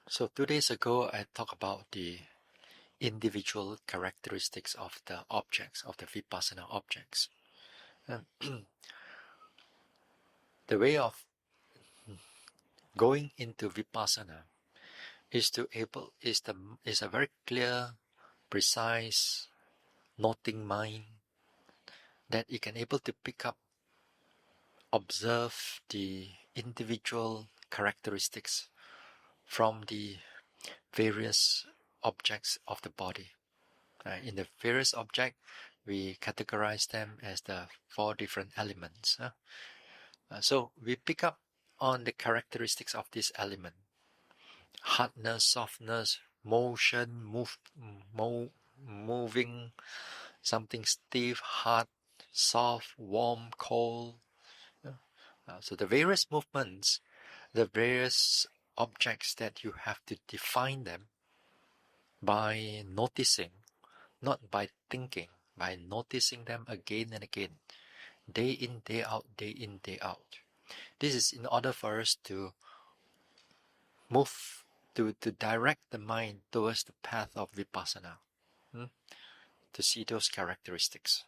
So 2 days ago, I talked about the individual characteristics of the objects, of the Vipassana objects. The way of going into Vipassana is a very clear, precise, noting mind that you can able to pick up, observe the individual characteristics from the various objects of the body. In the various objects, we categorize them as the 4 different elements. So we pick up on the characteristics of this element: hardness, softness, motion, moving, something stiff, hard, soft, warm, cold. So the various movements, the various objects that you have to define them by noticing, not by thinking, by noticing them again and again, day in, day out, day in, day out. This is in order for us to move, to direct the mind towards the path of Vipassana, to see those characteristics.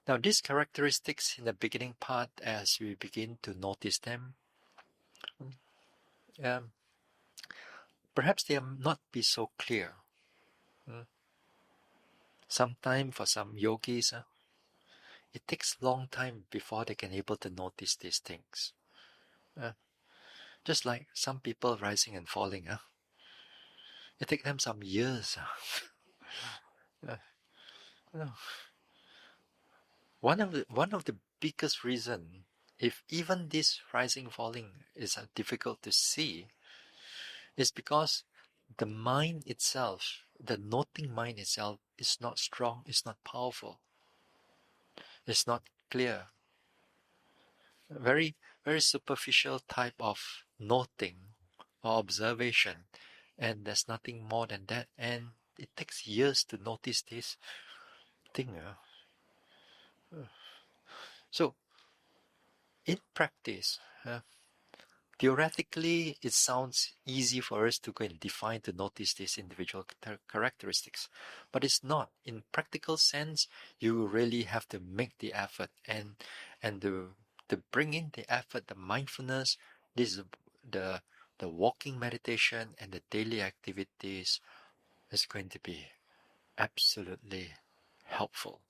Now, these characteristics in the beginning part, as we begin to notice them, perhaps they will not be so clear. Sometimes for some yogis, it takes a long time before they can able to notice these things. Just like some people rising and falling, it takes them some years. One of the biggest reason, if even this rising falling is difficult to see, is because the mind itself, the noting mind itself, is not strong, is not powerful, it's not clear. Very, very superficial type of noting or observation, and there's nothing more than that. And it takes years to notice this thing. So, in practice, theoretically, it sounds easy for us to go and define, to notice these individual characteristics, but it's not. In practical sense, you really have to make the effort and to bring in the effort, the mindfulness. This is the walking meditation and the daily activities is going to be absolutely helpful.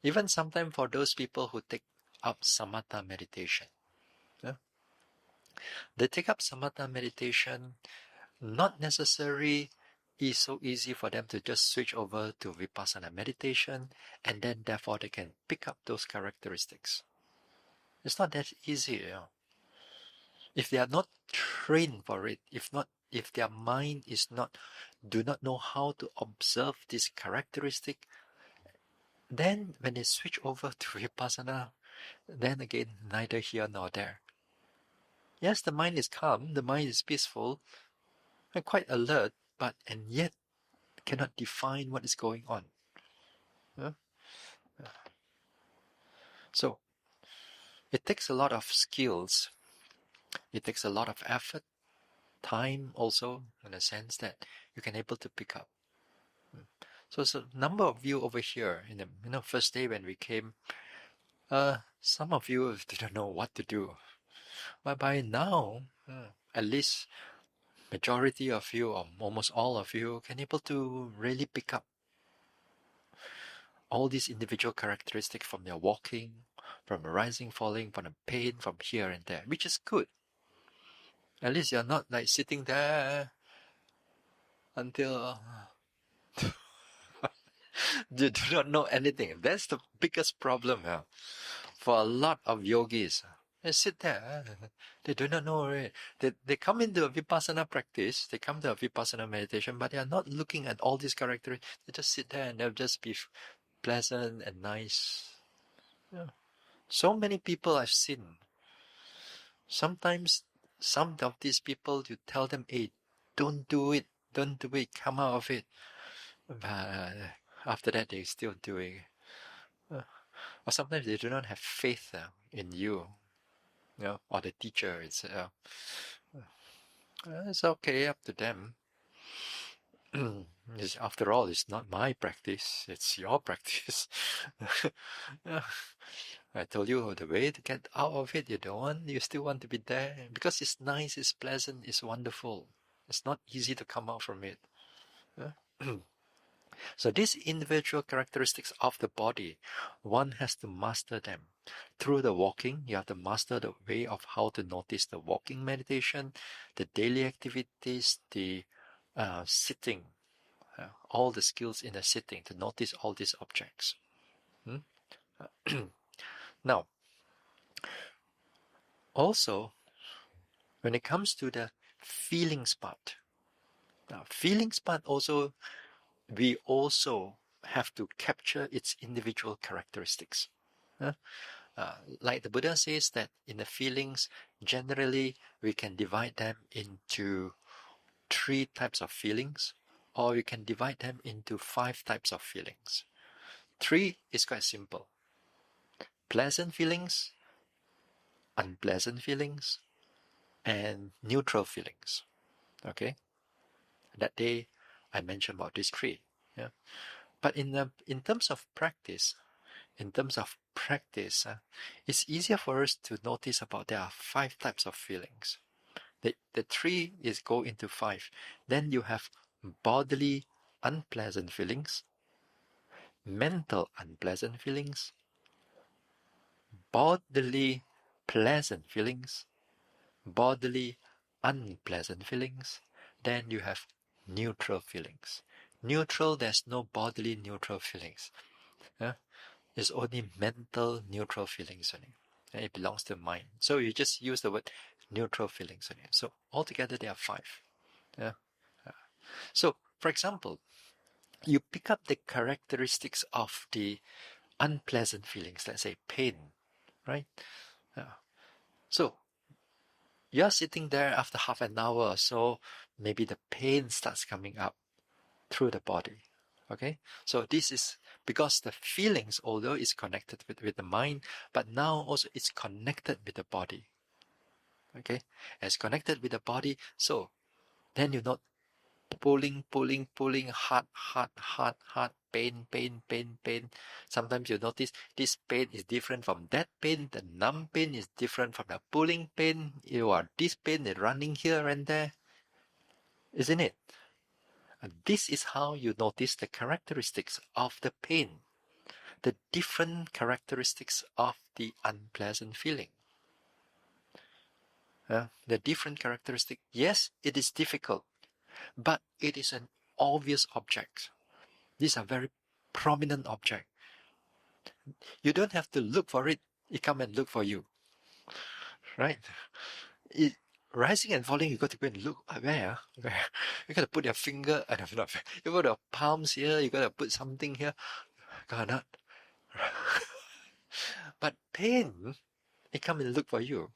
Even sometimes for those people who take up samatha meditation, they take up samatha meditation, not necessarily is so easy for them to just switch over to vipassana meditation, and then therefore they can pick up those characteristics. It's not that easy. If they are not trained for it, if their mind do not know how to observe this characteristic, then when they switch over to vipassana, then again, neither here nor there. Yes, the mind is calm, the mind is peaceful, and quite alert, and yet cannot define what is going on. So, it takes a lot of skills. It takes a lot of effort, time also, in a sense that you can able to pick up. So, a number of you over here in the first day when we came, some of you didn't know what to do. But by now, at least majority of you, or almost all of you, can able to really pick up all these individual characteristics from your walking, from rising, falling, from the pain, from here and there, which is good. At least you're not like sitting there until you do not know anything. That's the biggest problem for a lot of yogis. They sit there, they do not know it. They come into a vipassana practice, they come to a vipassana meditation, but they are not looking at all these characters. They just sit there and they'll just be pleasant and nice. So many people I've seen. Sometimes some of these people, you tell them, hey, don't do it, come out of it. But after that, they're still doing it. or sometimes they do not have faith in you, or the teacher. It's okay, up to them. After all, it's not my practice, it's your practice. Yeah. I told you the way to get out of it. You still want to be there because it's nice, it's pleasant, it's wonderful. It's not easy to come out from it. Yeah. So these individual characteristics of the body, one has to master them. Through the walking, you have to master the way of how to notice the walking meditation, the daily activities, the sitting, all the skills in the sitting to notice all these objects. Now, also, when it comes to the feelings part, also, we also have to capture its individual characteristics. Like the Buddha says that in the feelings, generally we can divide them into 3 types of feelings, or we can divide them into 5 types of feelings. 3 is quite simple: pleasant feelings, unpleasant feelings, and neutral feelings. Okay, that day I mentioned about these 3. Yeah, but in terms of practice, it's easier for us to notice about there are 5 types of feelings. The 3 is go into 5. Then you have bodily unpleasant feelings, mental unpleasant feelings, bodily pleasant feelings, bodily unpleasant feelings. Then you have neutral feelings. Neutral, there's no bodily neutral feelings. It's only mental neutral feelings only. And it belongs to mind. So you just use the word neutral feelings only. So altogether there are 5. Yeah. So, for example, you pick up the characteristics of the unpleasant feelings, let's say pain, right? So you're sitting there after half an hour or so, maybe the pain starts coming up through the body. Okay, so this is because the feelings, although it's connected with the mind, but now also it's connected with the body. Okay, it's connected with the body, so then you're not pulling, hard, pain. Sometimes you notice this pain is different from that pain. The numb pain is different from the pulling pain. This pain is running here and there, isn't it? And this is how you notice the characteristics of the pain, the different characteristics of the unpleasant feeling. The different characteristic. Yes, it is difficult, but it is an obvious object. These are very prominent object. You don't have to look for it. It come and look for you. Right? Rising and falling, you got to go and look where? You got to put your finger, you got your palms here, you got to put something here. God, not. But pain, it come and look for you.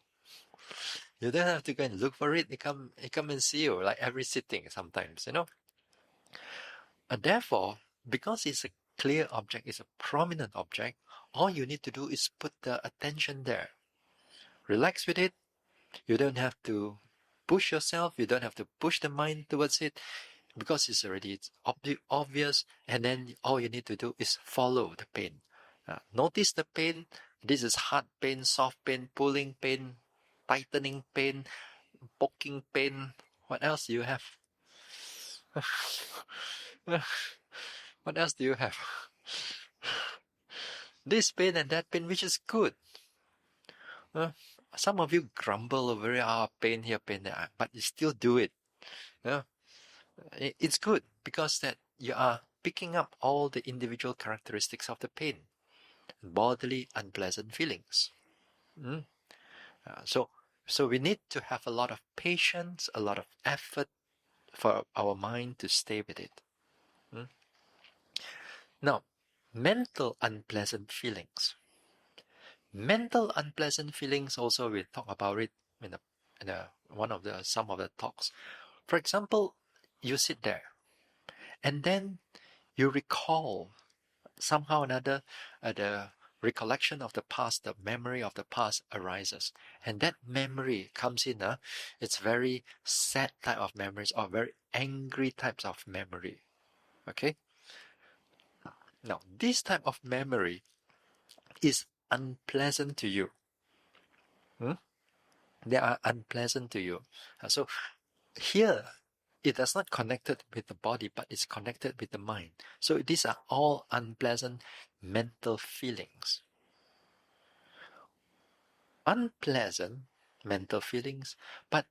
You don't have to go and look for it. It come and see you, like every sitting sometimes, And therefore, because it's a clear object, it's a prominent object, all you need to do is put the attention there. Relax with it. You don't have to push yourself. You don't have to push the mind towards it because it's obvious. And then all you need to do is follow the pain. Notice the pain. This is hard pain, soft pain, pulling pain, tightening pain, poking pain. What else do you have? What else do you have? This pain and that pain, which is good. Some of you grumble over pain here, pain there, but you still do it. It's good because that you are picking up all the individual characteristics of the pain, bodily unpleasant feelings. So we need to have a lot of patience, a lot of effort for our mind to stay with it. Now, mental unpleasant feelings. Mental unpleasant feelings also, we talk about it in some of the talks. For example, you sit there and then you recall somehow or another the recollection of the past, the memory of the past arises. And that memory comes in, it's very sad type of memories or very angry types of memory. Okay? Now, this type of memory is unpleasant to you. They are unpleasant to you. So here, it is not connected with the body, but it's connected with the mind. So these are all unpleasant mental feelings. Unpleasant mental feelings, but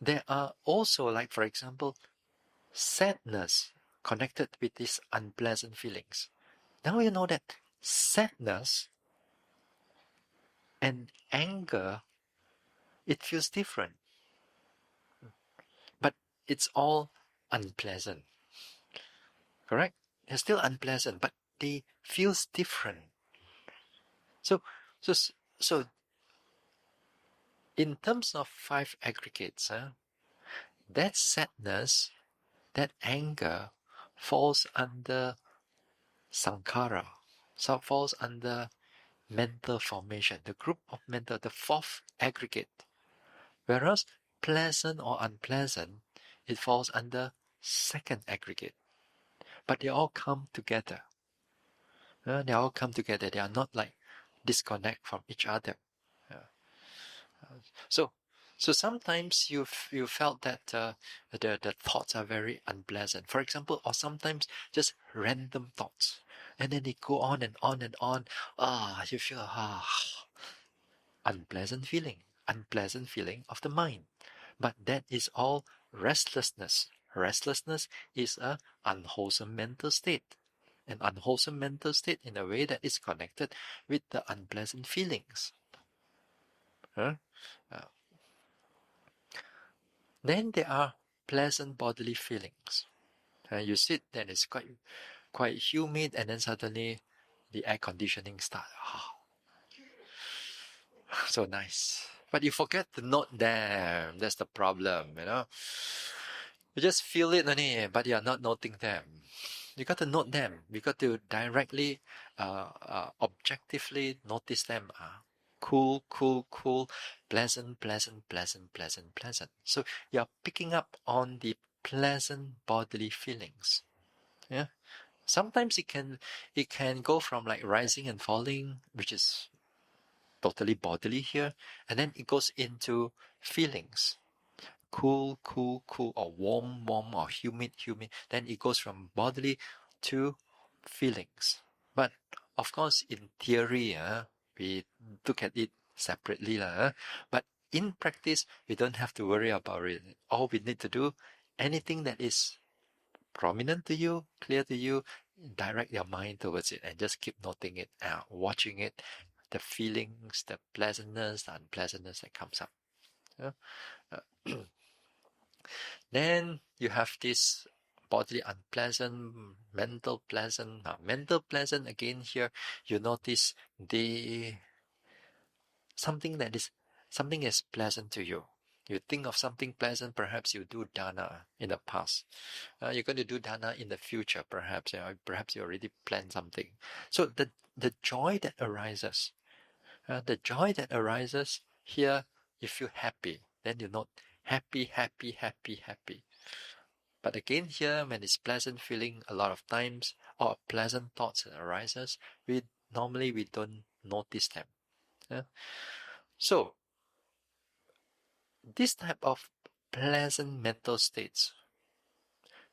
there are also, like for example, sadness connected with these unpleasant feelings. Now you know that sadness and anger, it feels different, but it's all unpleasant. Correct? They're still unpleasant, but they feels different. So, so, so, in terms of 5 aggregates, that sadness, that anger, falls under sankhara, so falls under mental formation, the group of mental, the 4th aggregate. Whereas pleasant or unpleasant, it falls under 2nd aggregate. But they all come together. They all come together. They are not like disconnect from each other. So sometimes you felt that the thoughts are very unpleasant. For example, or sometimes just random thoughts, and then they go on and on and on. You feel unpleasant feeling of the mind. But that is all restlessness. Restlessness is a unwholesome mental state. An unwholesome mental state in a way that is connected with the unpleasant feelings. Then there are pleasant bodily feelings. You sit, then it's quite humid, and then suddenly the air conditioning starts. So nice. But you forget to note them. That's the problem, You just feel it, but you're not noting them. You got to note them. You got to directly, objectively notice them. Cool, cool, cool, pleasant, pleasant, pleasant, pleasant, pleasant. So you're picking up on the pleasant bodily feelings. Yeah. Sometimes it can go from like rising and falling, which is totally bodily here, and then it goes into feelings. Cool, cool, cool, or warm, warm, or humid, humid. Then it goes from bodily to feelings. But of course, in theory, we look at it separately, but in practice, we don't have to worry about it. All we need to do, anything that is prominent to you, clear to you, direct your mind towards it and just keep noting it, watching it, the feelings, the pleasantness, the unpleasantness that comes up. Then you have this bodily unpleasant, mental pleasant. Now, mental pleasant, again here, you notice something is pleasant to you. You think of something pleasant, perhaps you do dana in the past. You're going to do dana in the future, perhaps. Perhaps you already planned something. So the joy that arises, here, you feel happy. Then you note happy, happy, happy, happy. But again here, when it's pleasant feeling, a lot of times, or pleasant thoughts that arises, we don't notice them. So this type of pleasant mental states,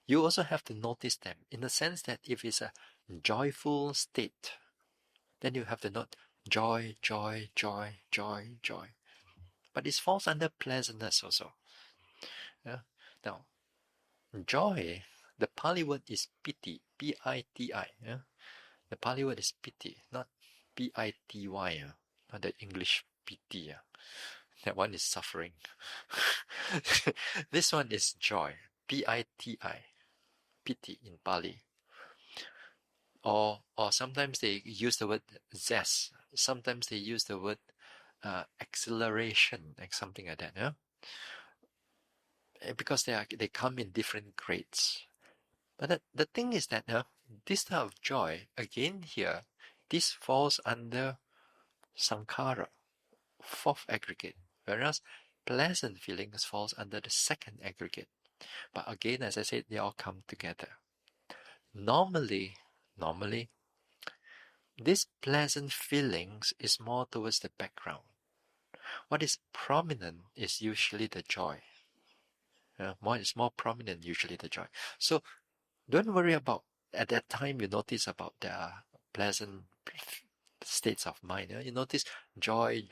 you also have to notice them in the sense that if it's a joyful state, then you have to note joy, joy, joy, joy, joy. But it falls under pleasantness also. Now, joy, the Pali word is piti, P-I-T-I. The Pali word is piti, not P-I-T-Y, not the English piti. That one is suffering. This one is joy, P-I-T-I, piti in Pali. Or sometimes they use the word zest. Sometimes they use the word acceleration, like something like that. Because they come in different grades. But the thing is that this type of joy, again here, This falls under sankhara, fourth aggregate, whereas pleasant feelings falls under the second aggregate. But again, as I said, they all come together. Normally, this pleasant feelings is more towards the background. What is prominent is usually the joy. What is more prominent usually the joy. So don't worry about at that time you notice about the pleasant states of mind. You notice joy,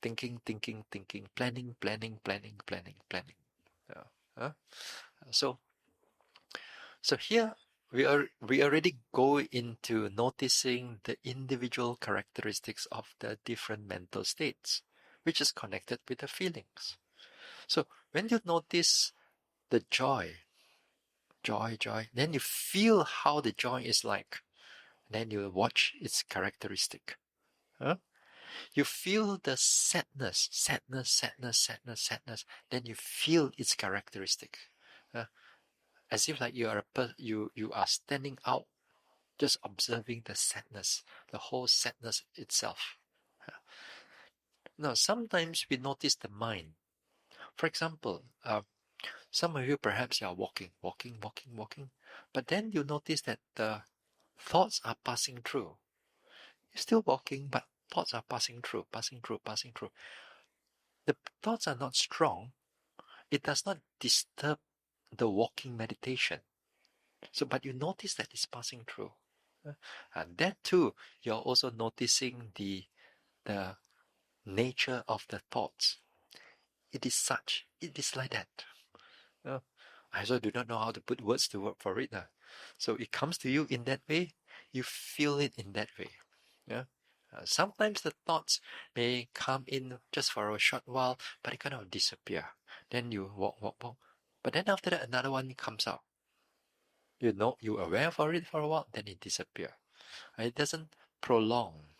thinking, planning. Uh, so here we already go into noticing the individual characteristics of the different mental states, which is connected with the feelings. So when you notice the joy, then you feel how the joy is like. Then you watch its characteristic. You feel the sadness. Then you feel its characteristic. As if like you are standing out, just observing the sadness, the whole sadness itself. Now, sometimes we notice the mind. For example, some of you perhaps you are walking, but then you notice that the thoughts are passing through. You're still walking, but thoughts are passing through. The thoughts are not strong. It does not disturb the walking meditation. So, but you notice that it's passing through. And that too, you're also noticing the nature of the thoughts. It is like that. I also do not know how to put words to work for it. So it comes to you in that way, you feel it in that way. Sometimes the thoughts may come in just for a short while, but it kind of disappear. Then you walk. But then after that, another one comes out. You're aware for it for a while, then it disappears. It doesn't prolong.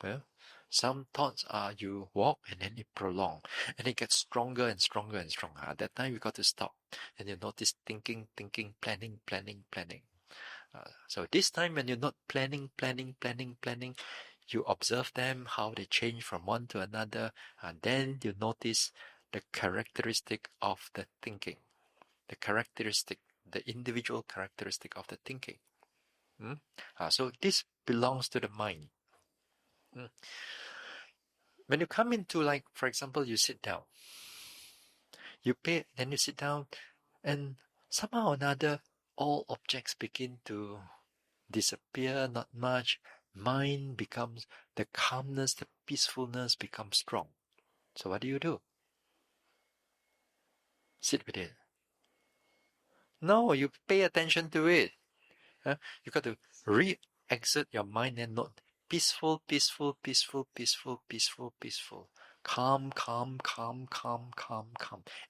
Some thoughts are you walk and then it prolong, and it gets stronger and stronger. At that time, you got to stop, and you notice thinking, planning. So this time when you're not planning, you observe them, how they change from one to another, and then you notice the characteristic of the thinking, the individual characteristic of the thinking. So this belongs to the mind. When you come into, like, for example, you sit down, then you sit down, and somehow or another, all objects begin to disappear, not much. Mind becomes, the calmness, the peacefulness becomes strong. So what do? Sit with it. No, you pay attention to it. You got to re-exert your mind and note peaceful. Calm.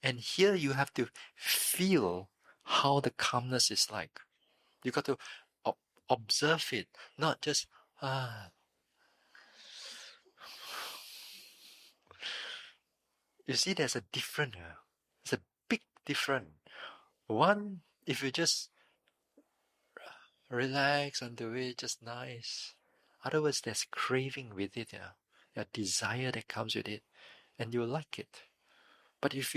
And here you have to feel how the calmness is like. You got to observe it, not just You see, there's a difference. It's a big difference. One, if you just relax onto it, just nice. Otherwise, there's craving with it, a desire that comes with it, and you like it. But if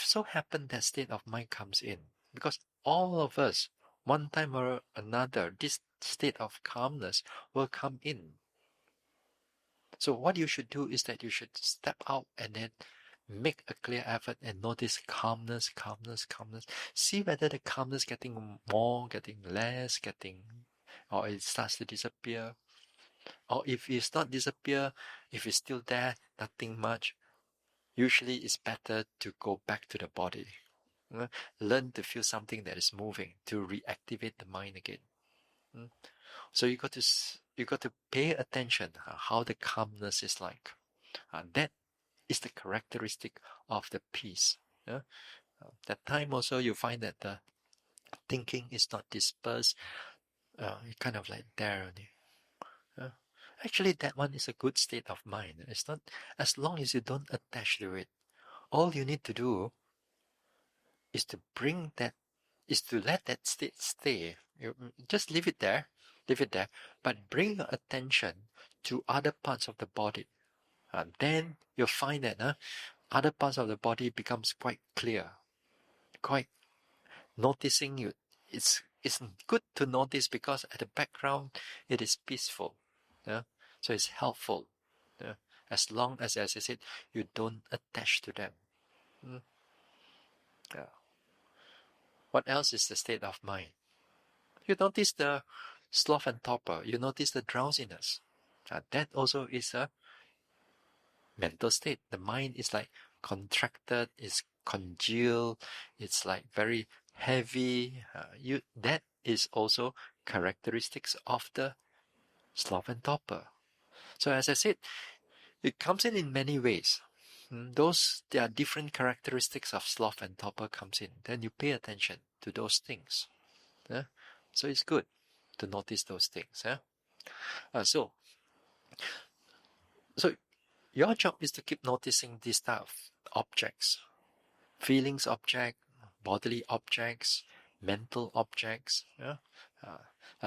so happen that state of mind comes in, because all of us, one time or another, this state of calmness will come in. So what you should do is that you should step out and then make a clear effort and notice calmness. See whether the calmness getting more, getting less, or it starts to disappear. Or if it's not disappear, if it's still there, nothing much, usually it's better to go back to the body. Learn to feel something that is moving to reactivate the mind again. So you got to pay attention how the calmness is like. That is the characteristic of the peace. That time also you find that the thinking is not dispersed. Kind of like there only. Actually, that one is a good state of mind. It's not, as long as you don't attach to it. All you need to do is to let that state stay. You just leave it there. Leave it there. But bring your attention to other parts of the body. Then you'll find that other parts of the body becomes quite clear, quite noticing you. It's good to notice because at the background it is peaceful. Yeah? So it's helpful. Yeah? As long as I said, you don't attach to them. Yeah. What else is the state of mind? You notice the sloth and torpor. You notice the drowsiness. That also is a mental state. The mind is like contracted, it's congealed, it's like very heavy. That is also characteristics of the sloth and torpor. So as I said, it comes in many ways. There are different characteristics of sloth and torpor comes in. Then you pay attention to those things. Yeah? So it's good to notice those things. Yeah? So your job is to keep noticing these type of objects, feelings object, bodily objects, mental objects. Yeah?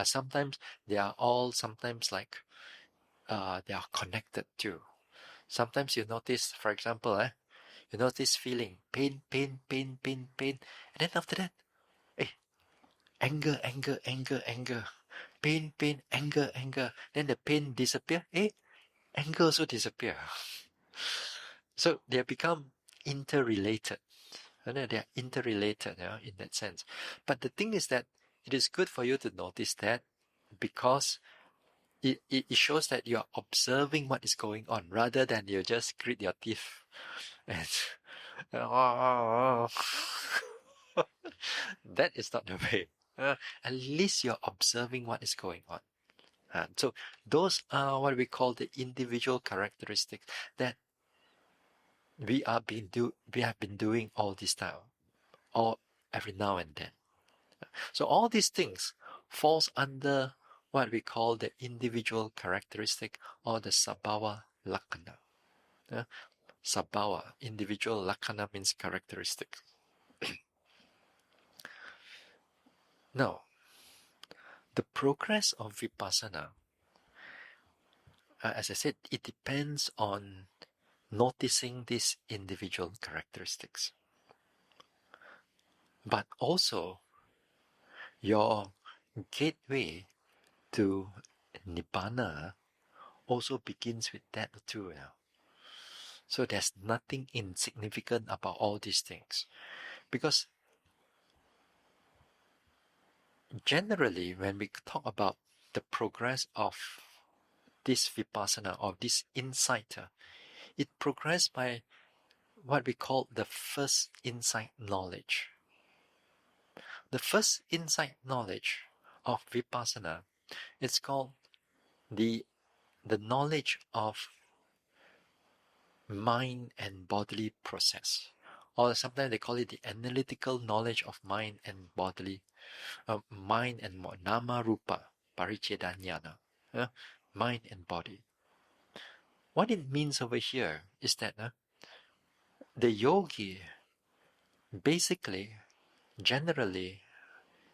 Sometimes they are all sometimes like they are connected too. Sometimes you notice, for example, you notice feeling pain, pain, pain, pain, pain, and then after that, anger, anger, anger, anger, pain, pain, anger, anger. Then the pain disappear. Anger also disappear. So they become interrelated. They are interrelated in that sense. But the thing is that it is good for you to notice that because it shows that you are observing what is going on rather than you just grit your teeth and that is not the way. At least you're observing what is going on. So those are what we call the individual characteristics that we have been doing all this time, or every now and then. So all these things falls under what we call the individual characteristic or the sabhava lakkhana. Sabhava, individual, lakkhana means characteristic. Now, the progress of vipassana, as I said, it depends on noticing these individual characteristics. But also, your gateway to nibbana also begins with that too. So there's nothing insignificant about all these things. Because generally, when we talk about the progress of this vipassana, or this insight, it progressed by what we call the first insight knowledge. The first insight knowledge of vipassana, it's called the knowledge of mind and bodily process, or sometimes they call it the analytical knowledge of mind and bodily, mind and nama rupa parichedanyana, mind and body. What it means over here is that the yogi basically, generally,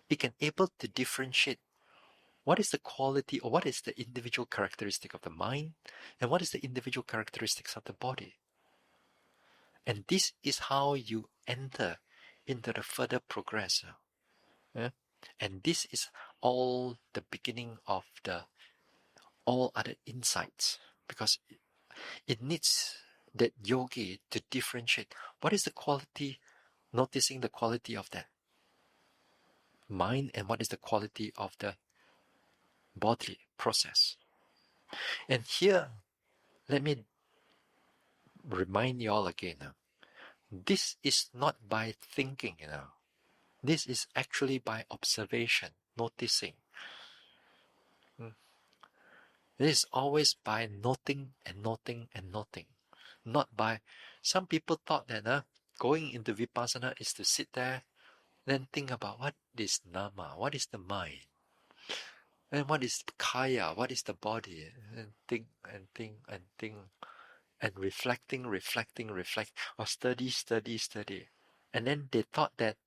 it can able to differentiate what is the quality or what is the individual characteristic of the mind and what is the individual characteristics of the body. And this is how you enter into the further progress. And this is all the beginning of the all other insights, because it needs that yogi to differentiate what is the quality, noticing the quality of that mind and what is the quality of the body process. And here, let me remind you all again. This is not by thinking, This is actually by observation, noticing. This is always by noting and noting and noting. Not by... Some people thought that going into vipassana is to sit there, then think about what is nama, what is the mind, and what is kaya, what is the body, and think and think and think, and reflecting, or study. And then they thought that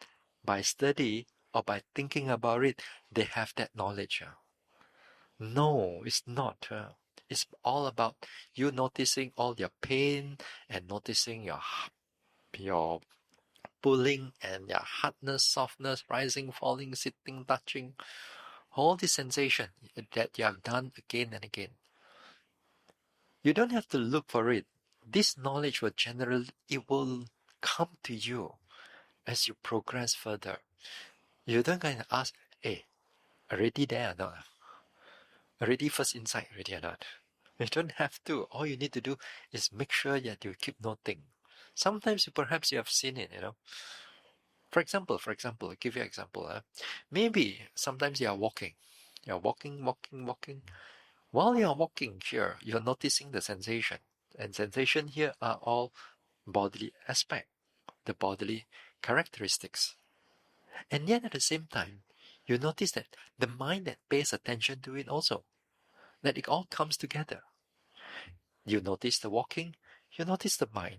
by study or by thinking about it, they have that knowledge. No, it's not. It's all about you noticing all your pain and noticing your pulling and your hardness, softness, rising, falling, sitting, touching, all the sensation that you have done again and again. You don't have to look for it. This knowledge it will come to you as you progress further. You don't kind of ask, hey, already there or not? Already first insight, already or not? You don't have to. All you need to do is make sure that you keep noting. Sometimes perhaps you have seen it, For example, I'll give you an example. Maybe sometimes you are walking. You're walking. While you're walking here, you're noticing the sensation. And sensation here are all bodily aspect, the bodily characteristics. And yet at the same time, you notice that the mind that pays attention to it also, that it all comes together. You notice the walking, you notice the mind.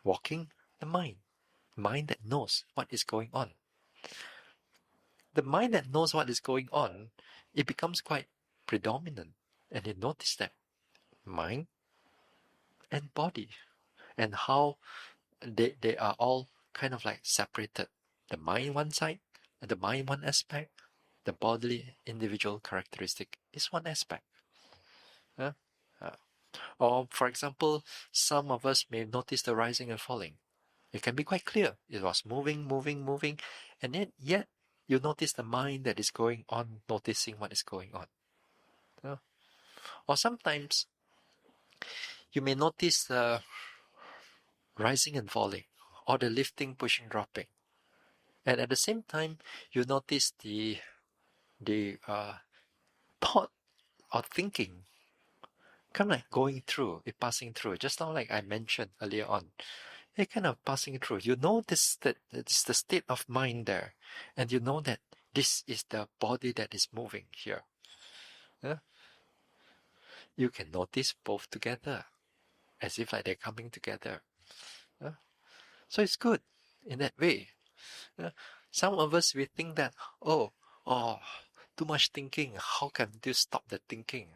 Walking, the mind that knows what is going on. The mind that knows what is going on, it becomes quite predominant. And you notice that mind and body and how they are all kind of like separated. The mind one side, and the mind one aspect, the bodily individual characteristic is one aspect. Huh? Uh, or for example, some of us may notice the rising and falling. It can be quite clear. It was moving, and yet you notice the mind that is going on, noticing what is going on. Or sometimes you may notice the rising and falling, or the lifting, pushing, dropping, and at the same time you notice the thought or thinking kind of like going through, it passing through. Just now, like I mentioned earlier on, it kind of passing through. You notice that it's the state of mind there, and you know that this is the body that is moving here. Yeah? You can notice both together, as if like they're coming together. Yeah? So it's good in that way. Yeah? Some of us we think that oh, too much thinking. How can you stop the thinking?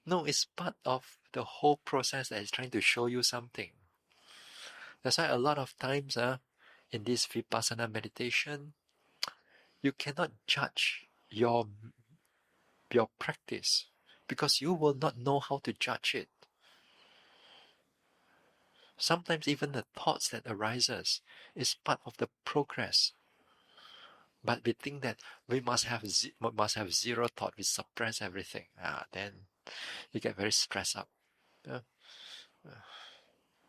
No, it's part of the whole process that is trying to show you something. That's why a lot of times in this Vipassana meditation, you cannot judge your practice because you will not know how to judge it. Sometimes even the thoughts that arises is part of the progress. But we think that we must have zero thought. We suppress everything. Then you get very stressed up. Yeah.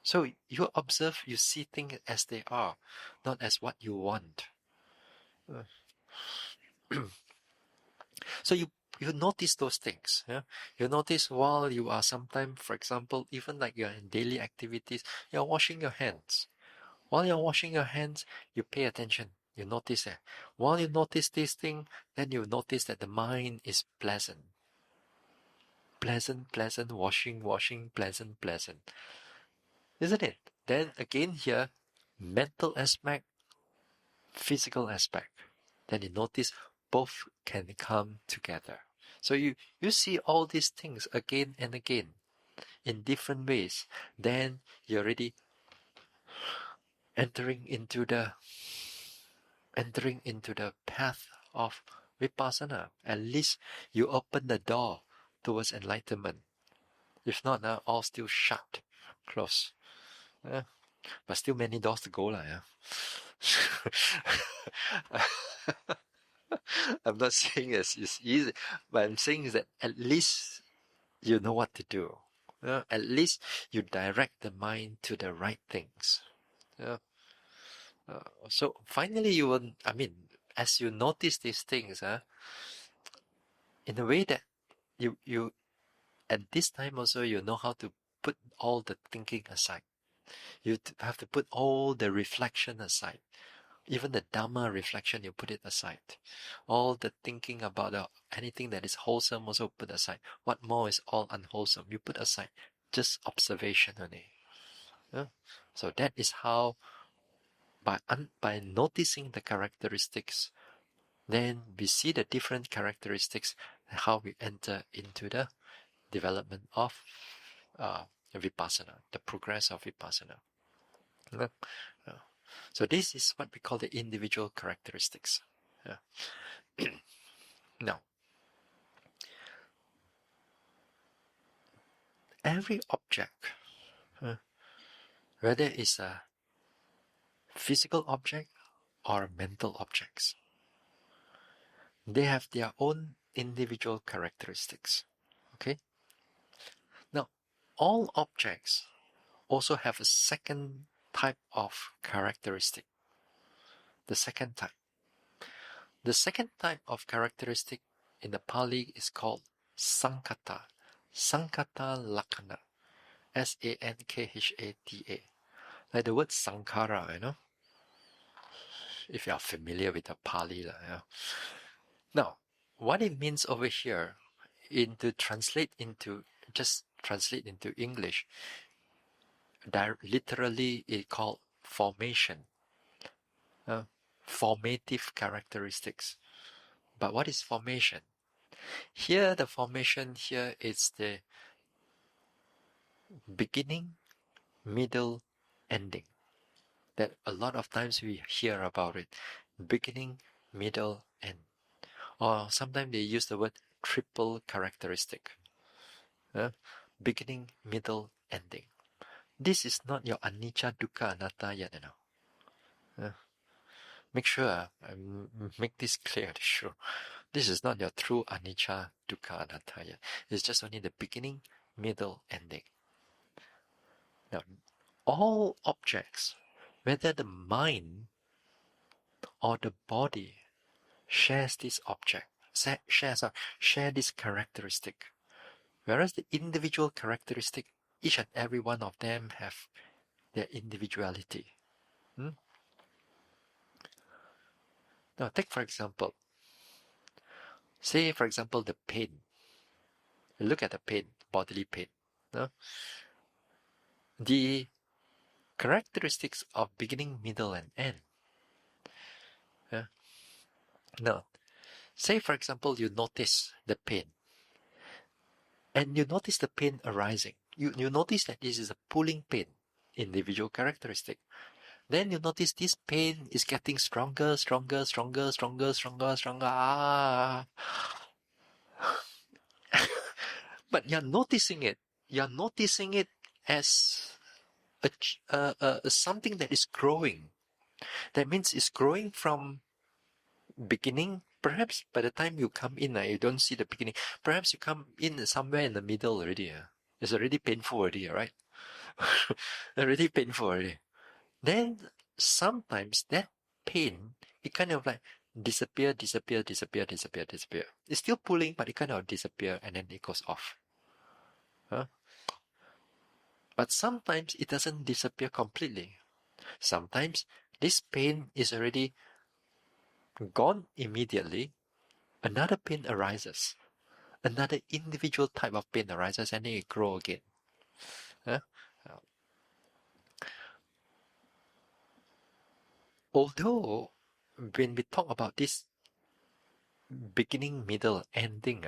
So you observe, you see things as they are, not as what you want. So you notice those things. Yeah? You notice while you are sometimes, for example, even like you're in daily activities, you're washing your hands. While you're washing your hands, you pay attention. You notice that. While you notice this thing, then you notice that the mind is pleasant. Pleasant, washing, pleasant. Isn't it? Then again here, mental aspect, physical aspect. Then you notice both can come together. So you see all these things again and again in different ways. Then you're already entering into the path of vipassana. At least you open the door towards enlightenment. If not, now all still shut, closed. But still many doors to go, yeah. I'm not saying it's easy, but I'm saying is that at least you know what to do. At least you direct the mind to the right things. So finally, you will. I mean, as you notice these things, in a way that you at this time also you know how to put all the thinking aside. You have to put all the reflection aside. Even the Dhamma reflection, you put it aside. All the thinking about anything that is wholesome also put aside. What more is all unwholesome, you put aside. Just observation only. Yeah? So that is how, by noticing the characteristics, then we see the different characteristics, how we enter into the development of Vipassana, the progress of Vipassana. Yeah. So this is what we call the individual characteristics. Yeah. Now, every object, whether it's a physical object or mental objects, they have their own individual characteristics. Okay? Now, all objects also have a second type of characteristic. The second type. The second type of characteristic in the Pali is called Sankata. Sankata Lakkhana. Sankhata. Like the word Sankhara, if you are familiar with the Pali. Now, what it means over here, just translate into English, literally it called formation, formative characteristics. But what is formation? Here, the formation here is the beginning, middle, ending. That a lot of times we hear about it. Beginning, middle, end. Or sometimes they use the word triple characteristic. Beginning, middle, ending. This is not your anicca, dukkha, anatta yet, Make sure, make this clear, sure. This is not your true anicca, dukkha, anatta yet. It's just only the beginning, middle, ending. Now, all objects, whether the mind or the body shares this object, share this characteristic. Whereas the individual characteristic, each and every one of them have their individuality. Now, take for example, the pain. Look at the pain, bodily pain. The characteristics of beginning, middle, and end. Now, say for example, you notice the pain. And you notice the pain arising. You notice that this is a pulling pain, individual characteristic. Then you notice this pain is getting stronger. But you're noticing it. You're noticing it as something that is growing. That means it's growing from beginning. Perhaps by the time you come in, you don't see the beginning. Perhaps you come in somewhere in the middle already. It's already painful already, right? Already painful already. Then sometimes that pain, it kind of like disappear. It's still pulling, but it kind of disappear and then it goes off. But sometimes it doesn't disappear completely. Sometimes this pain is already gone immediately. Another pain arises. Another individual type of pain arises and then it grows again. Although, when we talk about this beginning, middle, ending,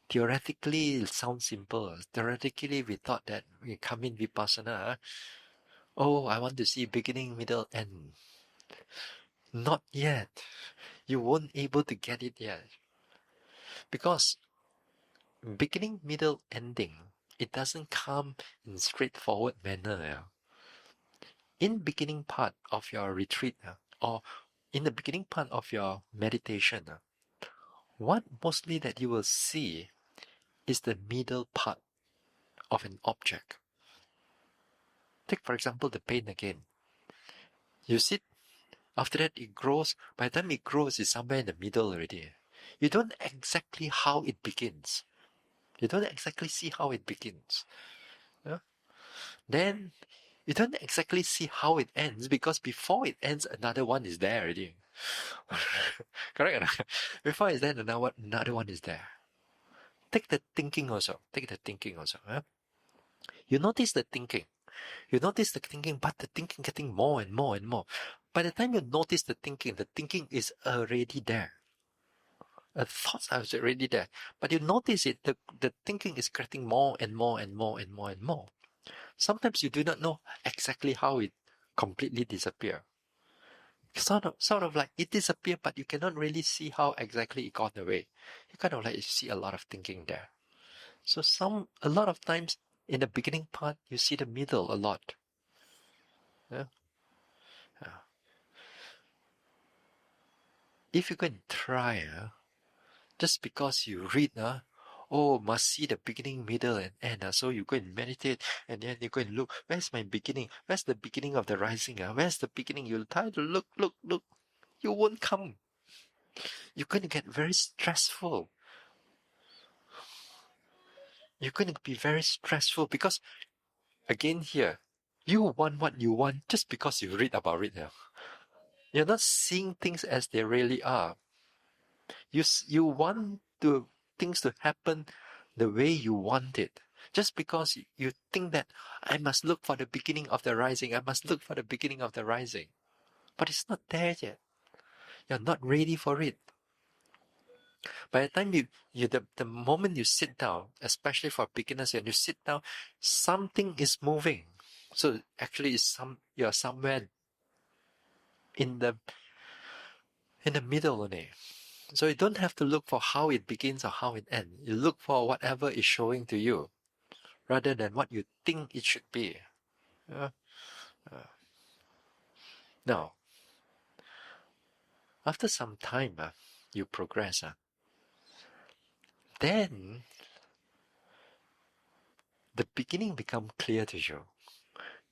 theoretically it sounds simple. Theoretically, we thought that we come in Vipassana, I want to see beginning, middle, end. Not yet. You won't able to get it yet. Because beginning, middle, ending, it doesn't come in straightforward manner. In beginning part of your retreat, or in the beginning part of your meditation, what mostly that you will see is the middle part of an object. Take for example the pain again. You sit, after that it grows. By the time it grows, it's somewhere in the middle already. You don't exactly how it begins. You don't exactly see how it begins. Then you don't exactly see how it ends, because before it ends, another one is there already. Correct? Before it's there, another one is there. Take the thinking also. You notice the thinking. But the thinking getting more and more and more. By the time you notice the thinking is already there. Thoughts are already there, but you notice it, the thinking is getting more and more and more and more and more. Sometimes you do not know exactly how it completely disappear. Sort of like it disappeared, but you cannot really see how exactly it got away. You kind of like you see a lot of thinking there. So a lot of times in the beginning part, you see the middle a lot. Yeah. Yeah. If you go and try, just because you read, oh, must see the beginning, middle, and end. So you go and meditate, and then you go and look, where's my beginning? Where's the beginning of the rising? Where's the beginning? You'll try to look. You won't come. You're going to get very stressful. You're going to be very stressful because, again, here, you want what you want just because you read about it. You're not seeing things as they really are. You want things to happen the way you want it. Just because you think that I must look for the beginning of the rising, I must look for the beginning of the rising. But it's not there yet. You're not ready for it. By the time the moment you sit down, especially for beginners, and you sit down, something is moving. So actually, you're somewhere in the middle only. So you don't have to look for how it begins or how it ends. You look for whatever is showing to you, rather than what you think it should be. Uh, Now, after some time, you progress. Then the beginning become clear to you.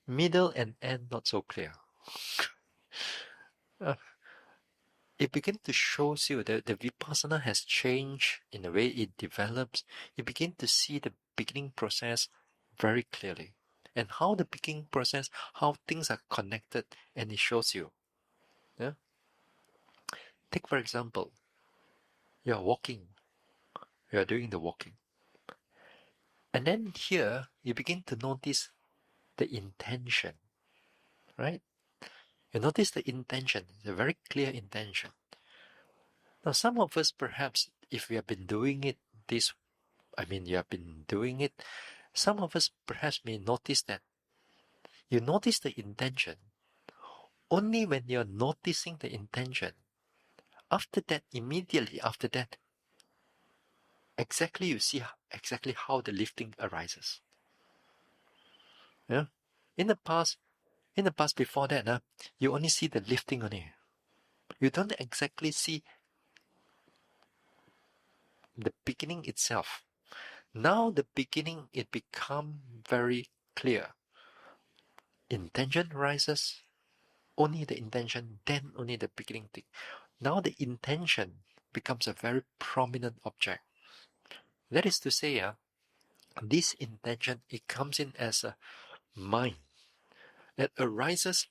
Middle and end not so clear. Uh, it begins to show you that the vipassana has changed in the way it develops. You begin to see the beginning process very clearly. And how the beginning process, how things are connected, and it shows you. Yeah? Take for example, you are walking. You are doing the walking. And then here, you begin to notice the intention, right? You notice the intention, the very clear intention. Now, some of us, perhaps, if we have been doing it you have been doing it, some of us perhaps may notice that you notice the intention only when you're noticing the intention. After that, immediately after that, exactly you see exactly how the lifting arises. Yeah. In the past before that, you only see the lifting only. You don't exactly see the beginning itself. Now the beginning, it become very clear. Intention rises, only the intention, then only the beginning thing. Now the intention becomes a very prominent object. That is to say, this intention, it comes in as a mind that arises,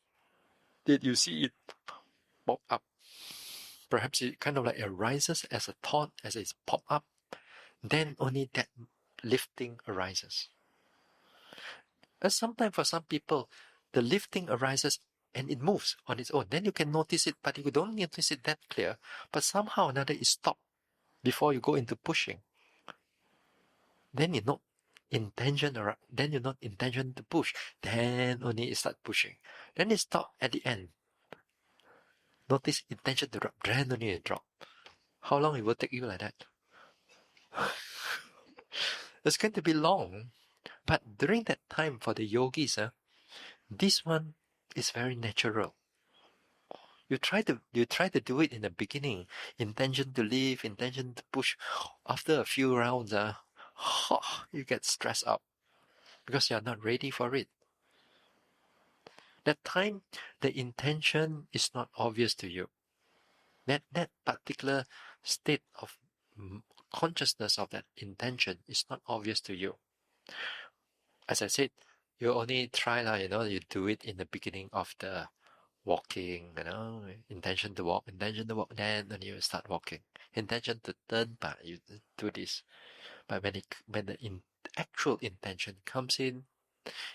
that you see it pop up. Perhaps it kind of like arises as a thought, as it's pop up, then only that lifting arises. And sometimes for some people, the lifting arises and it moves on its own. Then you can notice it, but you don't notice it that clear. But somehow or another, it stops before you go into pushing. Then you not intention, or then you not intention to push. Then only it start pushing. Then it stop at the end. Notice intention to drop. Then only it drop. How long it will take you like that? It's going to be long. But during that time for the yogis, this one is very natural. You try to do it in the beginning, intention to lift, intention to push. After a few rounds, you get stressed up because you are not ready for it. That time, the intention is not obvious to you. That particular state of consciousness of that intention is not obvious to you. As I said, you only try you do it in the beginning of the walking, intention to walk, then you start walking. Intention to turn back, you do this. But when the actual intention comes in,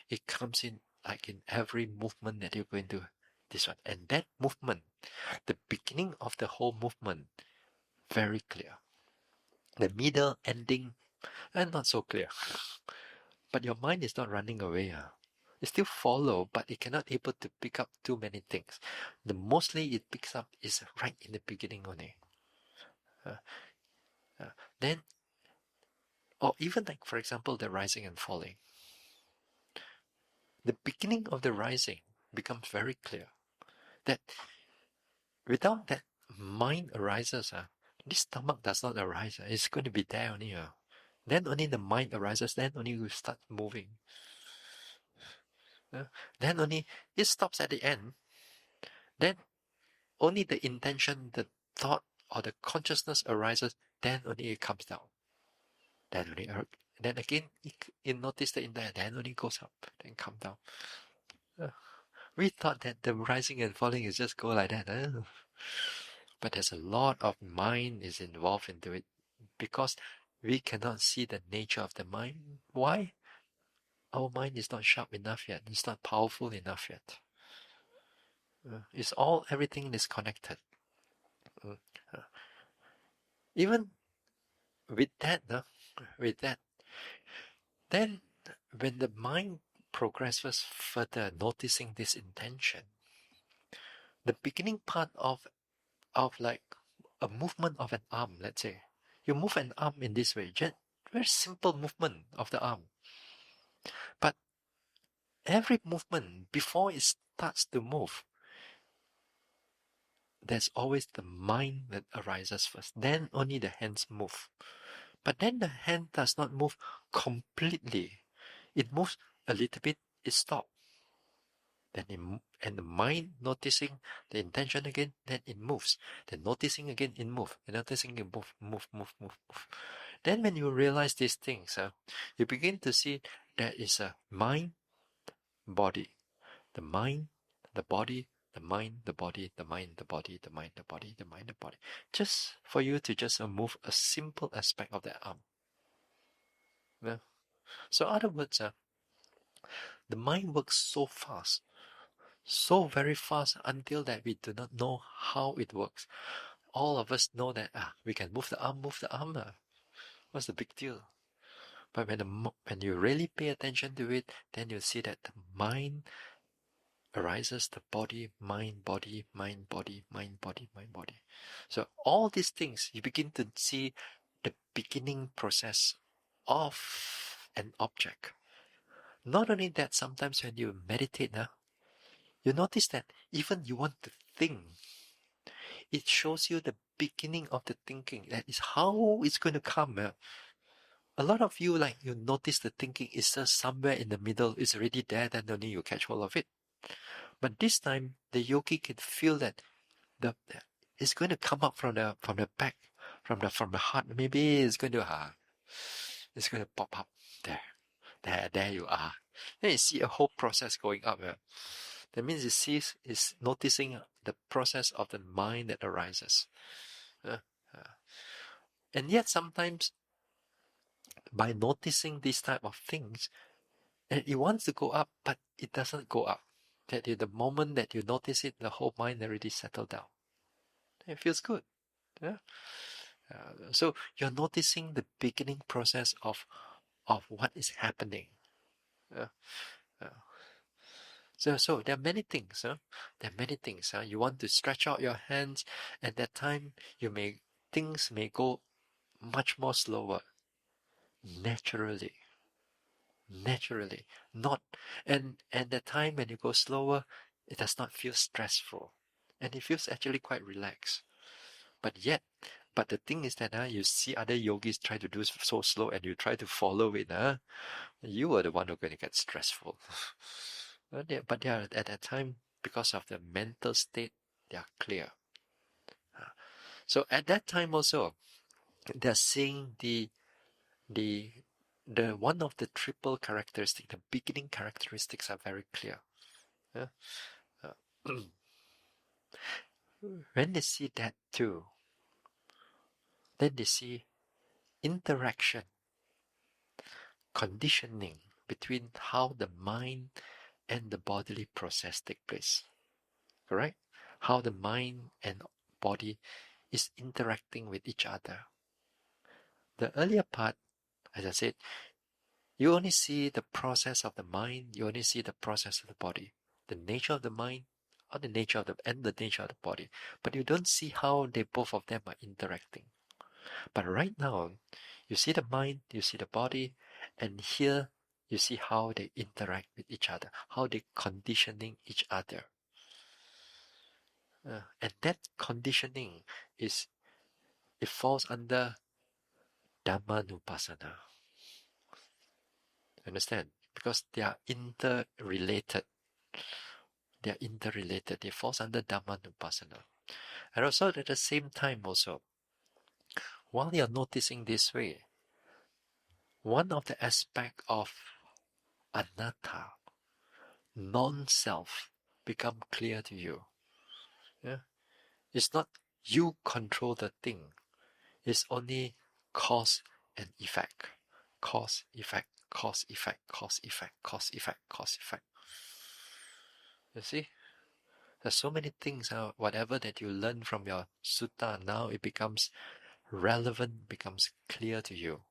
it comes in like in every movement that you're going to this one. And that movement, the beginning of the whole movement, very clear. The middle ending, not so clear. But your mind is not running away. It still follow, but it cannot able to pick up too many things. The mostly it picks up is right in the beginning only. Uh, then, or even like for example, the rising and falling. The beginning of the rising becomes very clear that without that mind arises, this stomach does not arise. It's going to be there only. Then only the mind arises. Then only you start moving. Then only it stops at the end. Then only the intention, the thought, or the consciousness arises. Then only it comes down. Then only, then again, it notice the intent. Then only goes up. Then come down. We thought that the rising and falling is just go like that. But there's a lot of mind is involved into it because we cannot see the nature of the mind. Why? Our mind is not sharp enough yet. It's not powerful enough yet. Everything is connected. Even with that, then when the mind progresses further, noticing this intention, the beginning part of like a movement of an arm, let's say, you move an arm in this way, just very simple movement of the arm. But every movement, before it starts to move, there's always the mind that arises first. Then only the hands move. But then the hand does not move completely. It moves a little bit, it stops. Then and the mind noticing the intention again, then it moves. Then noticing again, it moves. And noticing it move. Then when you realize these things, you begin to see there is a mind, body. The mind, the body, the mind, the body, the mind, the body, the mind, the body, the mind, the body. Just for you to just move a simple aspect of that arm. Yeah. So in other words, the mind works so fast, so very fast until that we do not know how it works. All of us know that we can move the arm. What's the big deal? But when you really pay attention to it, then you see that the mind arises, the body, mind, body, mind, body, mind, body, mind, body. So all these things, you begin to see the beginning process of an object. Not only that, sometimes when you meditate, you notice that even you want to think, it shows you the beginning of the thinking. That is how it's going to come. A lot of you, like, you notice the thinking is just somewhere in the middle. It's already there, then only you catch hold of it. But this time, the yogi can feel that it's going to come up from the back, from the heart. Maybe it's going to pop up there you are. Then you see a whole process going up. That means it's noticing the process of the mind that arises. And yet sometimes by noticing these type of things, and it wants to go up, but it doesn't go up. That the moment that you notice it, the whole mind already settled down. It feels good. Yeah. So you're noticing the beginning process of what is happening. So there are many things. There are many things. You want to stretch out your hands. At that time, things may go much more slower. Naturally. Not, and the time when you go slower, it does not feel stressful. And it feels actually quite relaxed. But the thing is that you see other yogis try to do so slow and you try to follow it. You are the one who's going to get stressful. But they are at that time, because of the mental state, they are clear. So at that time also, they're seeing the one of the triple characteristics, the beginning characteristics are very clear. When they see that too, then they see interaction, conditioning between how the mind and the bodily process take place. Correct? How the mind and body is interacting with each other. The earlier part, as I said, you only see the process of the mind, you only see the process of the body, the nature of the mind, or the nature of the nature of the body. But you don't see how they both of them are interacting. But right now, you see the mind, you see the body, and here you see how they interact with each other, how they conditioning each other. And that conditioning it falls under Dhammanupassana. Understand? Because they are interrelated. They are interrelated. They falls under Dhammanupassana. And also at the same time also, while you're noticing this way, one of the aspect of anatta, non-self, become clear to you. Yeah? It's not you control the thing. It's only cause and effect. Cause, effect, cause, effect, cause, effect, cause, effect, cause, effect. You see? There's so many things, whatever that you learn from your sutta, now it becomes relevant, becomes clear to you.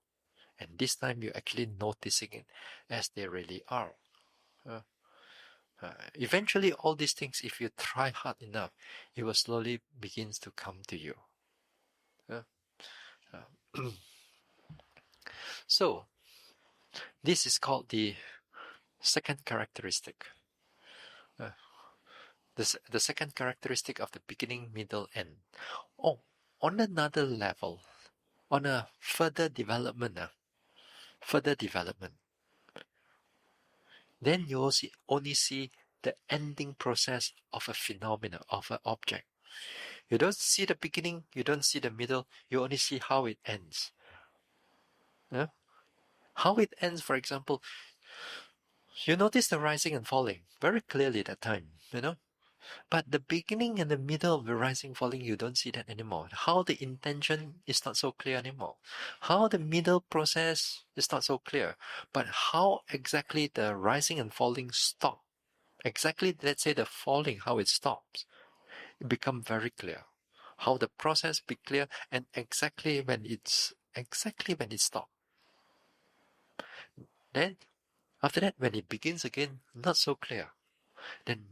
And this time you're actually noticing it as they really are. Eventually, all these things, if you try hard enough, it will slowly begins to come to you. So, this is called the second characteristic. The second characteristic of the beginning, middle, end. Oh, on another level, on a further development, then you only see the ending process of a phenomena, of an object. You don't see the beginning, you don't see the middle, you only see how it ends. Yeah? How it ends, for example, you notice the rising and falling very clearly that time, But the beginning and the middle of the rising falling, you don't see that anymore. How the intention is not so clear anymore. How the middle process is not so clear. But how exactly the rising and falling stop. Exactly, let's say the falling, how it stops. It becomes very clear. How the process be clear and exactly when it stops. Then, after that, when it begins again, not so clear. Then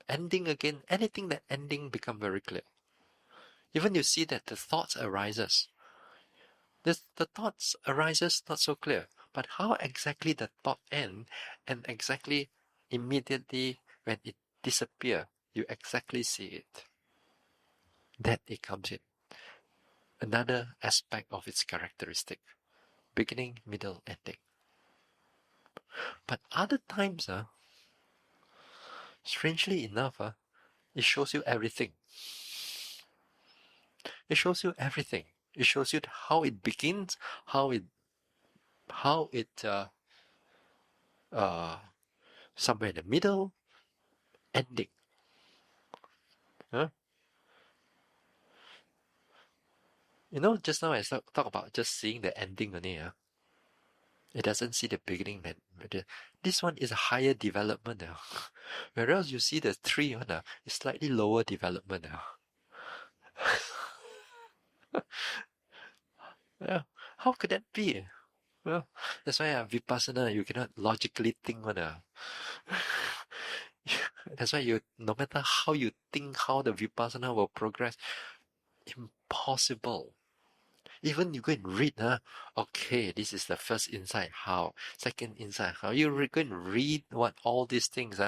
ending again, anything that ending become very clear. Even you see that the thoughts arises. The thoughts arises not so clear, but how exactly the thought end and exactly immediately when it disappear, you exactly see it. That it comes in. Another aspect of its characteristic. Beginning, middle, ending. But other times, strangely enough, it shows you everything. It shows you everything. It shows you how it begins, how it somewhere in the middle, ending. Huh? Just now I talk about just seeing the ending only. It doesn't see the beginning. This one is a higher development. Whereas you see the three one, is slightly lower development. Yeah. How could that be? Well, that's why Vipassana, you cannot logically think one. That's why no matter how you think how the Vipassana will progress, impossible. Even you go and read, okay, this is the first insight, how? Second insight, how? You go and read what all these things,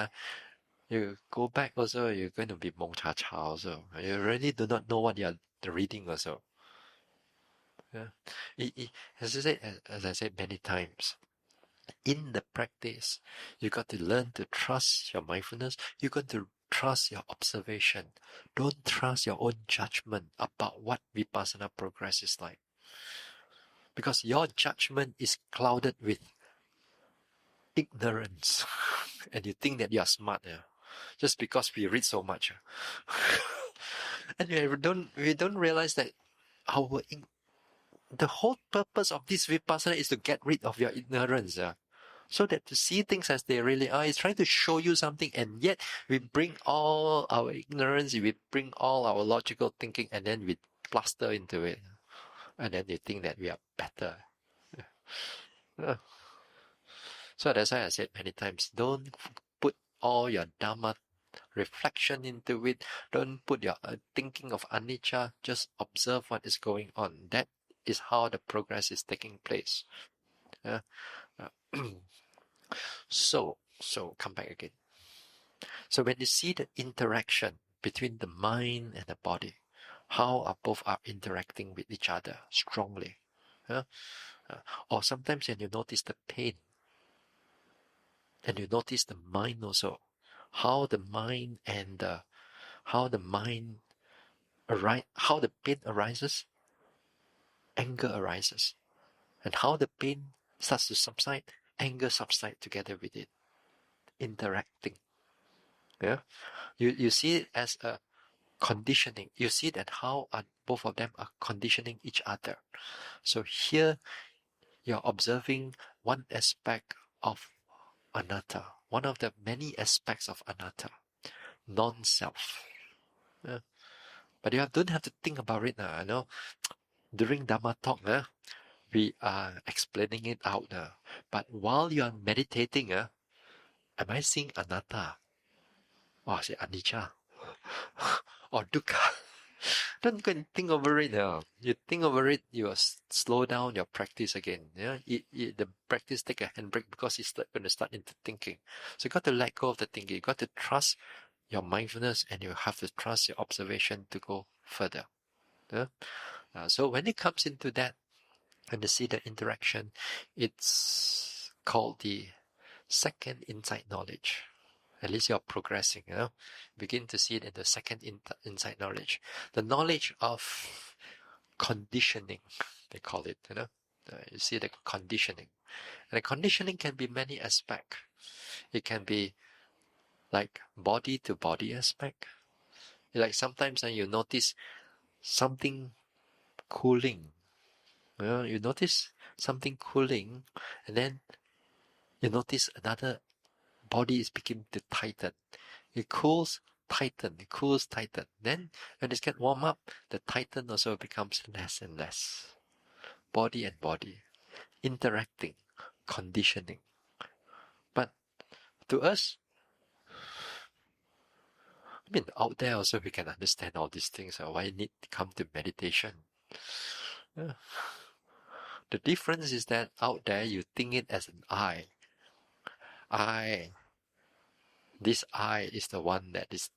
you go back also, you're going to be mong cha cha also. You really do not know what you're reading also. Yeah. As I said many times, in the practice, you got to learn to trust your mindfulness. You got to trust your observation. Don't trust your own judgment about what Vipassana progress is like. Because your judgment is clouded with ignorance. And you think that you are smart, just because we read so much. And we don't realize that the whole purpose of this Vipassana is to get rid of your ignorance. So that to see things as they really are is trying to show you something, and yet we bring all our ignorance, we bring all our logical thinking, and then we plaster into it. and then you think that we are better. Uh, So that's why I said many times, don't put all your Dhamma reflection into it. Don't put your thinking of anicca. Just observe what is going on. That is how the progress is taking place. Uh, uh, so come back again. So when you see the interaction between the mind and the body, how are both are interacting with each other strongly, or sometimes when you notice the pain, and you notice the mind also, how the mind and how the mind how the pain arises, anger arises, and how the pain starts to subside, anger subside together with it, interacting. Yeah, you see it as a conditioning. You see that how both of them are conditioning each other. So here you're observing one aspect of anatta, one of the many aspects of anatta, non-self. Yeah. But you don't have to think about it now. During Dhamma talk, we are explaining it out now. But while you are meditating, am I seeing anatta? Or say anicca? Or dukkha? Don't go and think over it now. You think over it, you will slow down your practice again. Yeah, the practice take a handbrake because it's going to start into thinking. So you got to let go of the thinking. You got to trust your mindfulness, and you have to trust your observation to go further. Yeah? So when it comes into that, and you see the interaction, it's called the second insight knowledge. At least you're progressing, begin to see it in the second insight knowledge, the knowledge of conditioning, they call it. You see the conditioning, and the conditioning can be many aspects. It can be like body to body aspect, like sometimes you notice something cooling. You notice something cooling, and then you notice another body is beginning to tighten. It cools, tighten, it cools, tighten. Then when it gets warm up, the tighten also becomes less and less. Body and body interacting, conditioning. But to us, out there also we can understand all these things. So why need to come to meditation? Yeah. The difference is that out there you think it as an I. This I is the one that is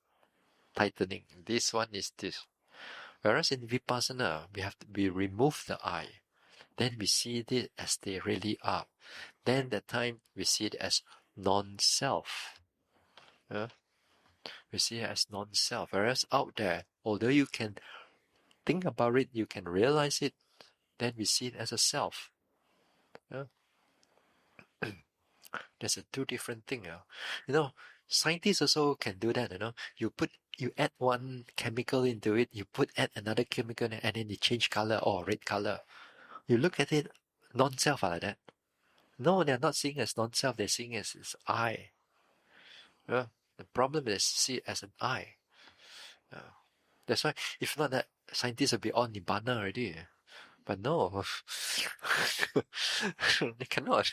tightening. This one is this. Whereas in Vipassana, we remove the I. Then we see it as they really are. Then that time we see it as non-self. We see it as non-self. Whereas out there, although you can think about it, you can realize it, then we see it as a self. There's a two different thing. Scientists also can do that. You add one chemical into it, add another chemical, and then you change color or red color. You look at it, non-self like that. No, they're not seeing as non-self. They're seeing as I. The problem is see it as an I. That's why, if not that, scientists would be all nibbana already. But no, they cannot.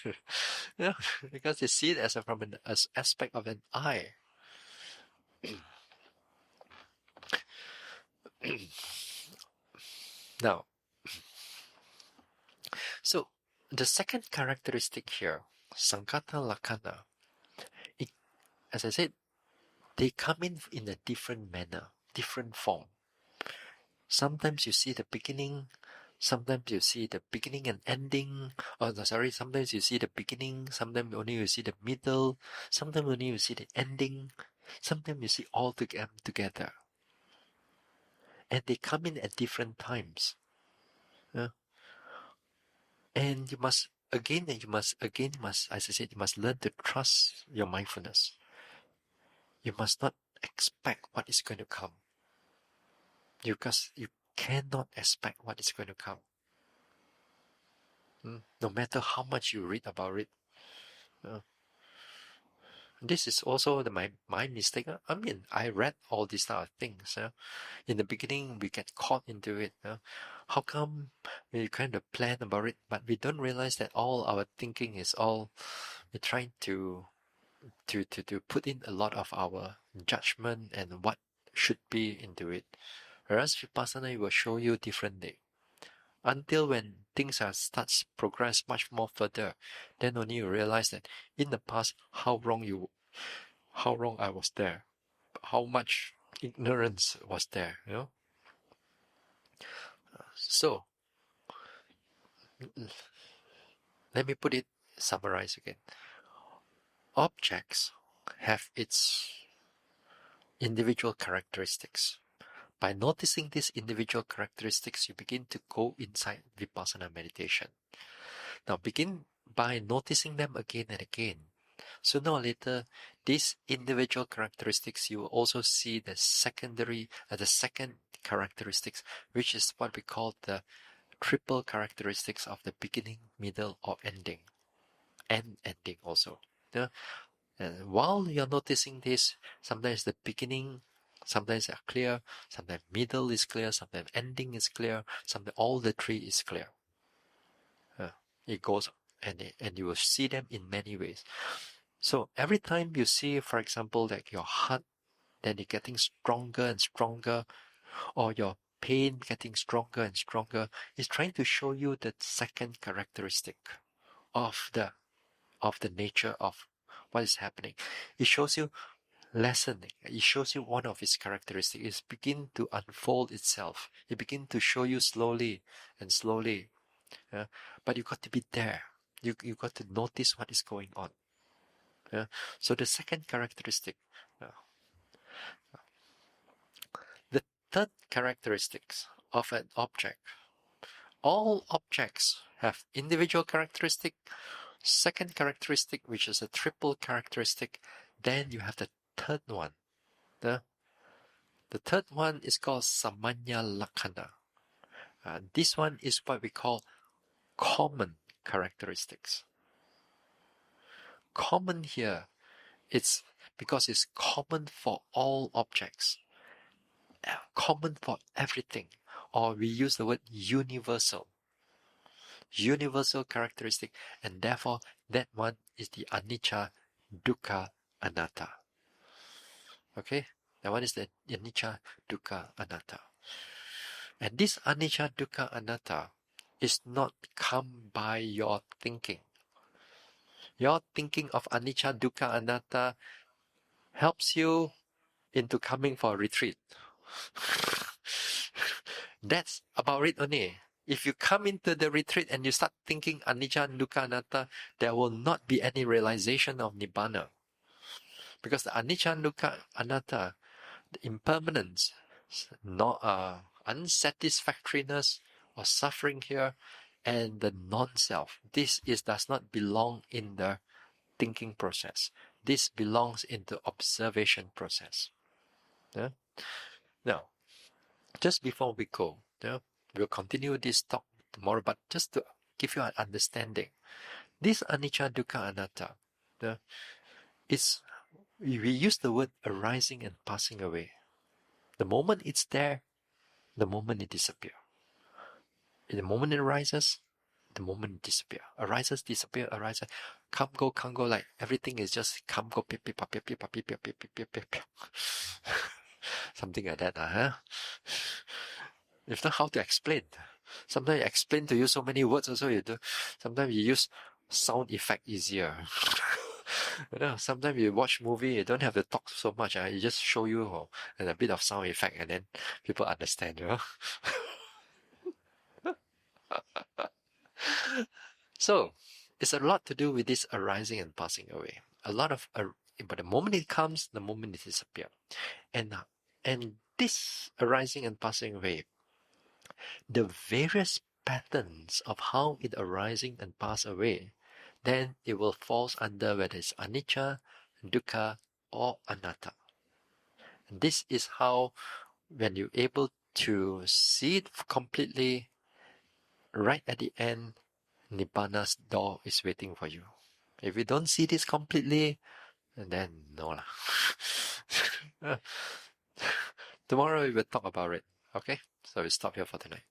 Because they see it as from an aspect of an I. Now, so the second characteristic here, Sankata Lakkhana, as I said, they come in a different manner, different form. Sometimes you see the beginning, sometimes you see the beginning and ending. Sometimes you see the beginning, sometimes only you see the middle, sometimes only you see the ending, sometimes you see all together. And they come in at different times. And you must, as I said, you must learn to trust your mindfulness. You must not expect what is going to come. Because you cannot expect what is going to come. No matter how much you read about it. This is also my mistake. I read all these type of things. In the beginning, we get caught into it. How come we kind of plan about it, but we don't realize that all our thinking is all we're trying to put in a lot of our judgment and what should be into it. Whereas Vipassana will show you differently. Until when things are starts progress much more further, then only you realize that in the past how wrong I was there, how much ignorance was there, you know. So let me summarize again. Objects have its individual characteristics. By noticing these individual characteristics, you begin to go inside Vipassana meditation. Now begin by noticing them again and again. Sooner or later, these individual characteristics, you will also see the second characteristics, which is what we call the triple characteristics of the beginning, middle, or ending. And ending also. Yeah? And while you're noticing this, sometimes the beginning, sometimes are clear, sometimes middle is clear, sometimes ending is clear, sometimes all the three is clear. It goes and you will see them in many ways. So every time you see, for example, like your heart, then it's getting stronger and stronger, or your pain getting stronger and stronger, it's trying to show you the second characteristic of the nature of what is happening. It shows you lessening. It shows you one of its characteristics. It begin to unfold itself. It begin to show you slowly and slowly. But you got to be there. You got to notice what is going on. So the second characteristic, the third characteristics of an object. All objects have individual characteristic, second characteristic, which is a triple characteristic. Then you have the third one. The third one is called Samanya Lakkhana. This one is what we call common characteristics. Common here, it's because it's common for all objects, common for everything, or we use the word universal. Universal characteristic, and therefore that one is the anicca, dukkha, anatta. Okay, that one is the anicca, dukkha, anatta. And this anicca, dukkha, anatta is not come by your thinking. Your thinking of anicca, dukkha, anatta helps you into coming for a retreat. That's about it only. If you come into the retreat and you start thinking anicca, dukkha, anatta, there will not be any realization of nibbana. Because the anicca, dukkha, anatta, the impermanence, unsatisfactoriness or suffering here, and the non-self. This does not belong in the thinking process. This belongs in the observation process. Yeah? Now, just before we go, we'll continue this talk tomorrow, but just to give you an understanding, this anicca, dukkha, anatta, we use the word arising and passing away. The moment it's there, the moment it disappears. The moment it arises, the moment it disappears. Arises, disappear, arises, come go, like everything is just come go, pip, pip, pip, pip, pip, pip, pip, pip, pip, pip. Something like that, huh? If not, how to explain? Sometimes I explain to you so many words also you do. Sometimes you use sound effect easier. Sometimes you watch movie, you don't have to talk so much. You just show you and a bit of sound effect, and then people understand. So it's a lot to do with this arising and passing away. But the moment it comes, the moment it disappears, and this arising and passing away, the various patterns of how it arising and pass away, then it will fall under whether it's anicca, dukkha, or anatta. And this is how, when you're able to see it completely, right at the end, Nibbana's door is waiting for you. If you don't see this completely, then no lah. Tomorrow we will talk about it. Okay? So we stop here for tonight.